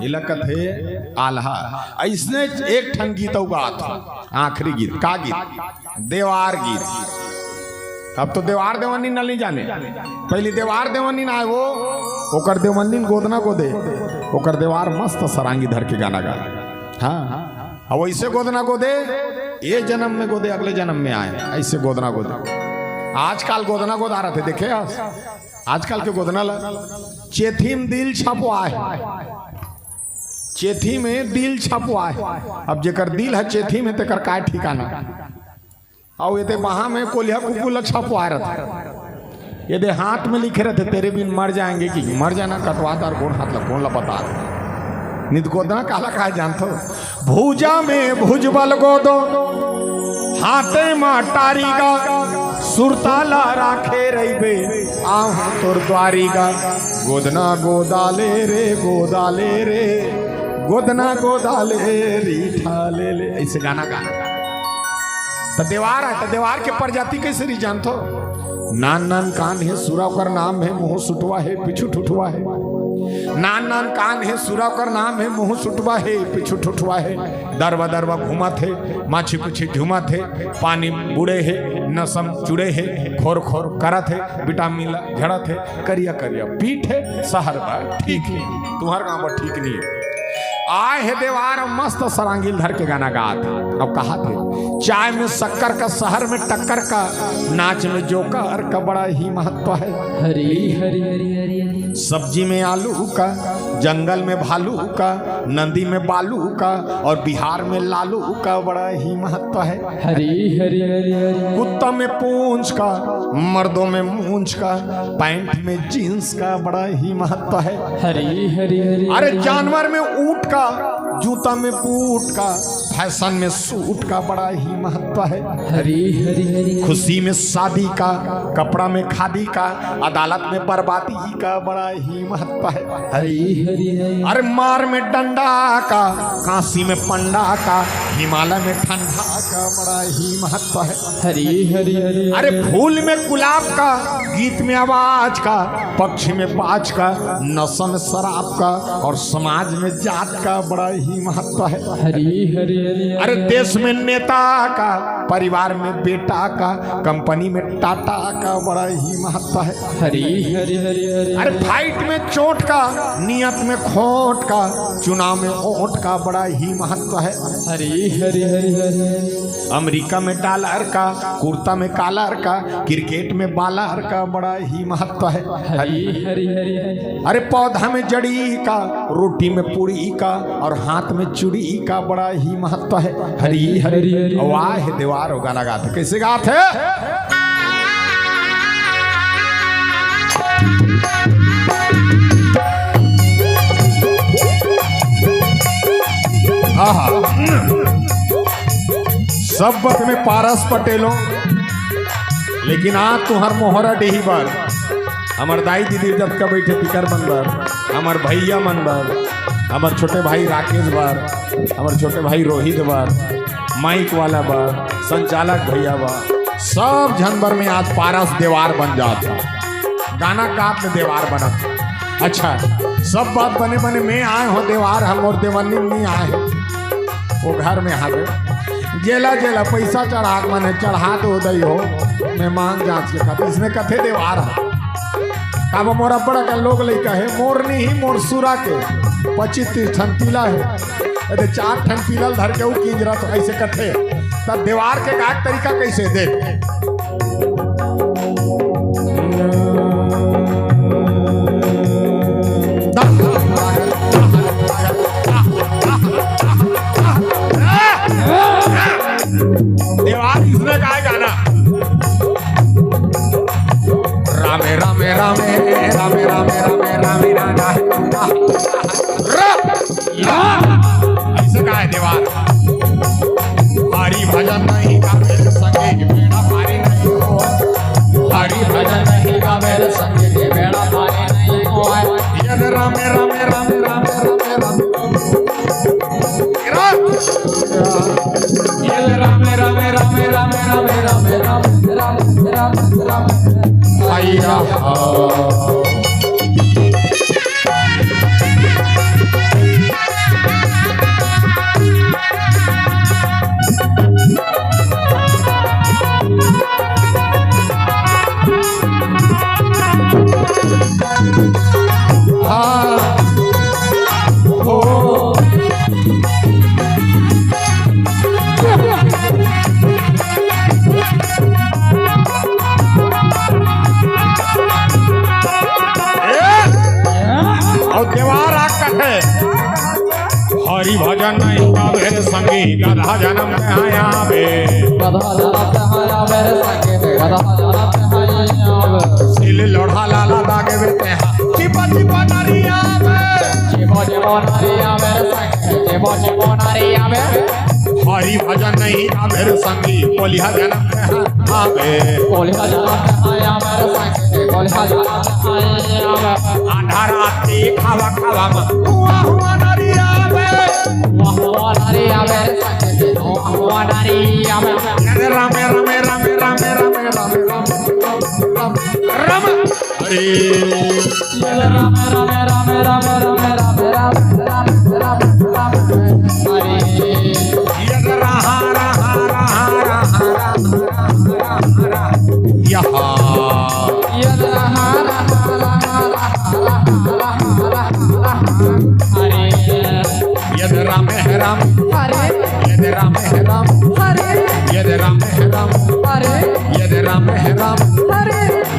इलाका थे आल्हा ऐसने एक ठन गीत गात आखिरी गीत का गीत देवार गीत। अब तो देवार देवनी नहीं जाने, पहली देवार देवनी ना वो ओकर देवनी गोदना गोदे ओकर देवार मस्त सरांगी धर के गाना गा। हाँ अब वैसे गोदना गोदे ये जन्म में गोदे अगले जन्म में आए, ऐसे गोदना गोदे। आजकल गोदना गोदा रहे थे देखे आजकल के गोदना चेथी में दिल छपवा है, चेथी में दिल छपवा है। अब जेकर दिल है चेथी में तेकर काय ठिकाना और ये वहां में कोलिया कुकुल छपवा रहा था। ये हाथ में लिखे रहते तेरे बिन मर जाएंगे कि मर जाना कटवाता और कौन हाथ कौन लपता नित गोदना काला कहा जानते हो। भूजा में भुजबल गोदो हाथे माटारी का सुरताला राखे रहीबे आहू तोर द्वारी का गोदना गोदाले रे गोदना गोदाले रीठा ले ऐसे गाना गा। तो देवार है तो देवार के प्रजाति कैसे नहीं जानते हो। नान नान कान है सुरा कर नाम है मुंह सुटवा है पिछू ठुठवा है। नान नान कान है सुरा कर नाम है मुंह सुटवा है पिछू ठुठवा है। दरवा दरवा घुमा थे माछी कुछी झुमा थे पानी बुड़े है नसम चुड़े है खोर खोर करा थे विटामिन झड़ा थे करिया करिया पीठ है शहर बा ठीक है तुम्हारे गाँव पर ठीक नहीं है। आए है देवार मस्त सरांगील धर के गाना गा था। अब कहा थे चाय में शक्कर का शहर में टक्कर का नाच में जोकर का बड़ा ही महत्व है। हरी हरी हरी हरी हरी सब्जी में आलू का जंगल में भालू का नदी में बालू का और बिहार में लालू का बड़ा ही महत्व है। हरी हरी हरी हरी कुत्ता में पूंछ का मर्दों में मूंछ का पैंट में जींस का बड़ा ही महत्व है। हरी हरी हरी अरे जानवर में ऊंट का जूता में बूट का फैशन में सूट का बड़ा ही महत्व है। हरी हरी हरी खुशी में शादी का कपड़ा में खादी का अदालत में बर्बादी का बड़ा ही महत्व है। हरी हरी हरी अरे मार में डंडा का काशी में पंडा का हिमालय में ठंडा का बड़ा ही महत्व है। हरी हरी हरी अरे फूल में गुलाब का गीत में आवाज का पक्षी में बाज का नशा में शराब का और समाज में जात का बड़ा ही महत्व है। हरी हरी हरी अरे देश में नेता का परिवार में बेटा का कंपनी में टाटा का बड़ा ही महत्व है। हरी हरी हरी हरी अरे फाइट में चोट का नियत में खोट का चुनाव में वोट का बड़ा ही महत्व है। हरी हरी हरी हरी अमेरिका में डॉलर का कुर्ता में कालर का क्रिकेट में बालर का बड़ा ही महत्व है। हरी हरी हरी हरी अरे पौधा में जड़ी का रोटी में पूरी का और हाथ में चूड़ी का बड़ा ही महत्व है। हरी हरी हरी वाह देवार हो गाना गाते कैसे गाते सब वक्त में पारस पटेलो लेकिन आज तुहर मोहरा डेही बार हमार दाई दीदी जब का बैठे तिकर मन बार हमार भैया मन बार हमार छोटे भाई राकेश बार हमार छोटे भाई रोहित बार माइक वाला बार संचालक भैया बार सब जानवर में आज पारस देवार बन जाता गाना गात में देवार बना। अच्छा सब बात बने बने में आए हो देवार हम और देवनी नहीं आए वो घर में हावे जेला जेला पैसा चढ़ा मैंने चढ़ा दो दई हो मेहमान जांच के खाते इसने कथे देवार है अब मोरा बड़ा का लोग लई कहे मोरनी ही मोर सुरा के 25-30 ठन पीला है 4 ठन पीलल धर के किंजरा तो ऐसे कथे तब देवार के गायक तरीका कैसे देख देवार इसने गाय गाना रामे रामे रामे रामे रामे रामे रामे रामे ऐसे गाय देवार हरि भजन नहीं का मेरे संगे के बेड़ा पारी नहीं हो हरि भजन नहीं का मेरे संगे के बेड़ा पारी नहीं हो ये रामे रामे रामे रामे रामे रामे ये रामे रामे रामे रामे रामे रामे रामे रामे रामे रामे आइया कहे हरि भजन नहीं गावे संगी गधा जन्म में आया बे गधा जनत आया मेरे संगे गधा जनत आया सिल लोढ़ा लाला दागे बेते चिपा चिपा नरिया में जीवो जीवो नारिया मेरे संगे जीवो जीवो नारिया में हरि भजन नहीं गावे संगी कोलिहा जन्म में आवे कोलिहा जनत आया मेरे संगे कोलिहा जनत आया आधा राती खावा खावा में हुआ हुआ नरिया में हुआ नारिया मेरे संगे हुआ नारिया में राम राम राम राम राम राम राम राम राम हरे राम राम राम राम राम राम राम राम राम राम हरे यद रहा रहा रहा रहा रहा यहाँ यद रहा रहा रहा रहा हरे यद राम है राम हरे यद राम है राम हरे यद राम है राम हरे यद राम है राम हरे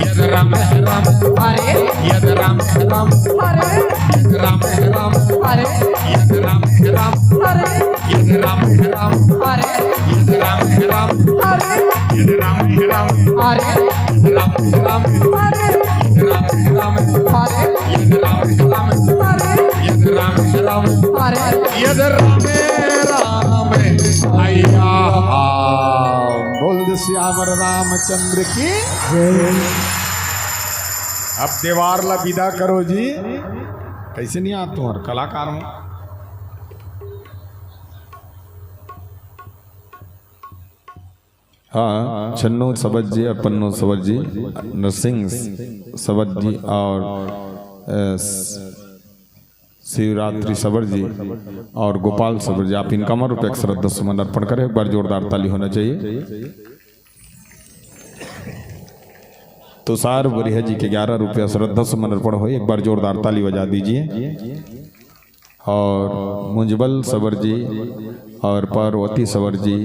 यद राम है राम हरे यद राम है राम हरे यद राम है राम हरे यद राम है राम हरे यद राम है राम हरे यद राम है राम हरे यद राम है राम हरे यद राम है राम हरे यद राम है राम हरे यद राम है राम हरे यद राम है राम हरे यद राम अय्या बोल श्यामर रामचंद्र की अब देवार ला विदा करो जी कैसे नहीं आते हो कलाकार हूं हाँ छन्नो सबज जी पन्नो सबज जी नरसिंह सबज जी और शिवरात्रि सबर जी और गोपाल सबर जी आप इनका रुपये एक श्रद्धा सुमन अर्पण करें एक बार जोरदार ताली होना चाहिए। तुषार बरिया जी के 11 रुपया श्रद्धा सुमन अर्पण हो एक बार जोरदार ताली बजा दीजिए। और मुंजबल सबर जी और पार्वती सबर जी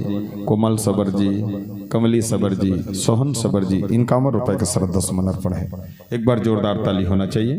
कोमल सबर जी कमली सबर जी सोहन सबर जी इनका रुपये का श्रद्धा सुमन अर्पण है एक बार जोरदार ताली होना चाहिए।